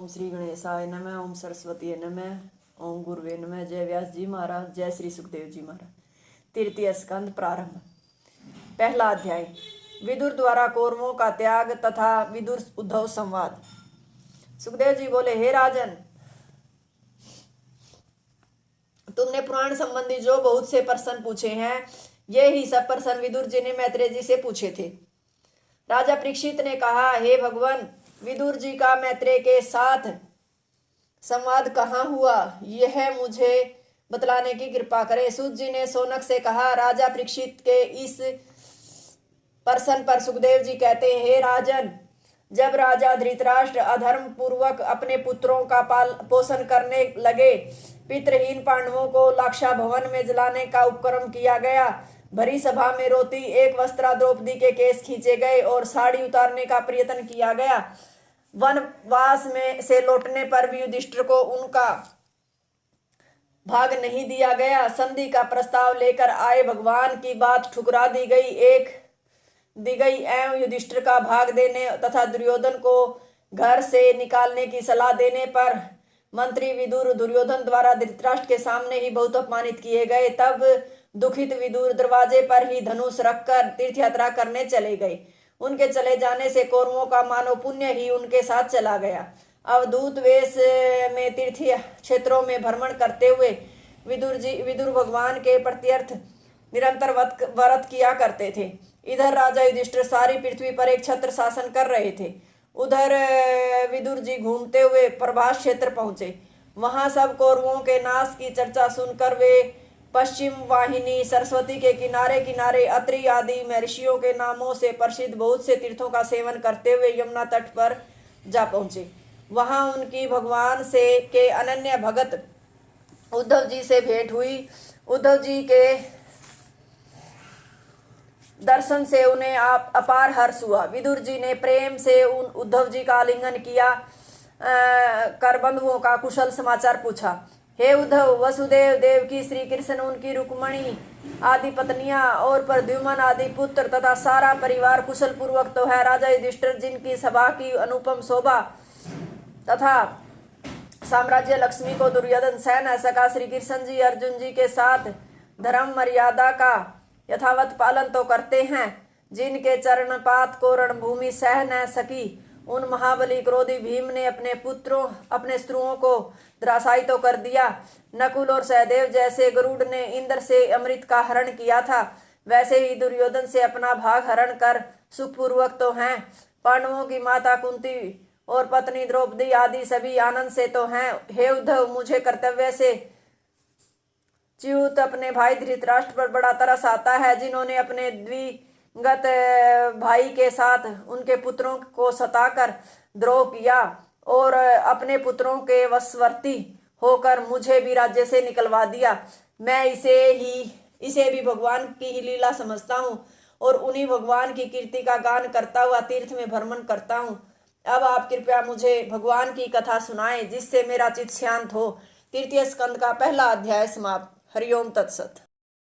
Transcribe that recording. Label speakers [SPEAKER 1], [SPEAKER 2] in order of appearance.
[SPEAKER 1] ओम श्री गणेशाय नमः। ओम सरस्वती नमः। ओम गुरुवे नमः। जय व्यास जी महाराज। जय श्री सुखदेव जी महाराज। तृतीय स्कंद प्रारंभ। पहला अध्याय। विदुर द्वारा कौरवों का त्याग तथा विदुर उद्धव संवाद। सुखदेव जी बोले, हे राजन, तुमने पुराण संबंधी जो बहुत से प्रश्न पूछे हैं, ये ही सब प्रश्न विदुर जी ने मैत्रेय जी से पूछे थे। राजा परीक्षित ने कहा, हे भगवान, विदुर जी का मैत्रेय के साथ संवाद कहाँ हुआ, यह मुझे बतलाने की कृपा करें। सूत जी ने शौनक से कहा। राजा परीक्षित के इस प्रश्न पर सुखदेव जी कहते हैं, हे राजन, जब राजा धृतराष्ट्र अधर्म पूर्वक अपने पुत्रों का पाल पोषण करने लगे, पितृहीन पांडवों को लाक्षा भवन में जलाने का उपक्रम किया गया। भरी सभा में रोती एक वस्त्रा द्रौपदी के केस खींचे गए और साड़ी उतारने का प्रयत्न किया गया। वनवास में से लौटने पर भी युधिष्ठिर को उनका भाग नहीं दिया गया। संधि का प्रस्ताव लेकर आए भगवान की बात ठुकरा दी गई एवं युधिष्ठिर का भाग देने तथा दुर्योधन को घर से निकालने की सलाह देने पर मंत्री विदुर दुर्योधन द्वारा धृतराष्ट्र के सामने ही बहुत अपमानित किए गए। तब दुखित विदुर दरवाजे पर ही धनुष रखकर तीर्थ यात्रा करने चले गए। उनके चले जाने से कौरवों का मानव पुण्य ही उनके साथ चला गया। अवधूत वेश में तीर्थ क्षेत्रों में भ्रमण करते हुए विदुर भगवान के प्रत्यर्थ निरंतर व्रत किया करते थे। इधर राजा युधिष्ठिर सारी पृथ्वी पर एक छत्र शासन कर रहे थे। उधर विदुर जी घूमते हुए प्रभास क्षेत्र पहुंचे। वहां सब कौरवों के नाश की चर्चा सुनकर वे पश्चिम वाहिनी सरस्वती के किनारे किनारे अत्रि आदि महर्षियों के नामों से प्रसिद्ध बहुत से तीर्थों का सेवन करते हुए यमुना तट पर जा पहुंचे। वहां उनकी भगवान से के अनन्य भगत उद्धव जी से भेंट हुई। उद्धव जी के दर्शन से उन्हें अपार हर्ष हुआ। विदुर जी ने प्रेम से उद्धव जी का आलिंगन किया कर बंधुओं का कुशल समाचार पूछा। हे उद्धव, वसुदेव, देवकी, श्री कृष्ण, उनकी रुक्मणी आदि पत्नियां और प्रद्युम्न आदि पुत्र तथा सारा परिवार कुशल पूर्वक तो है। राजा युधिष्ठिर, जिनकी सभा की अनुपम शोभा तथा साम्राज्य लक्ष्मी को दुर्योधन सहन न सका, श्री कृष्ण जी अर्जुन जी के साथ धर्म मर्यादा का यथावत पालन तो करते हैं, जिनके चरणपात को रणभूमि सह न सकी, उन महाबली क्रोधी भीम ने अपने शत्रुओं को धराशायी तो कर दिया। नकुल और सहदेव जैसे गरुड़ ने इंद्र से अमृत का हरण किया था, वैसे ही दुर्योधन से अपना भाग हरण कर सुखपूर्वक तो हैं। पांडवों की माता कुंती और पत्नी द्रौपदी आदि सभी आनंद से तो हैं। हे उद्धव, मुझे कर्तव्य से च्युत अपने भाई धृतराष्ट्र पर बड़ा तरस आता है, जिन्होंने अपने द्विगत भाई के साथ उनके पुत्रों को सताकर द्रोह किया और अपने पुत्रों के वशवर्ती होकर मुझे भी राज्य से निकलवा दिया। मैं इसे भी भगवान की ही लीला समझता हूँ और उन्हीं भगवान की कीर्ति का गान करता हुआ तीर्थ में भ्रमण करता हूँ। अब आप कृपया मुझे भगवान की कथा सुनाएं, जिससे मेरा चित्त शांत हो। तृतीय स्कंद का पहला अध्याय समाप्त। हरिओम तत्सत।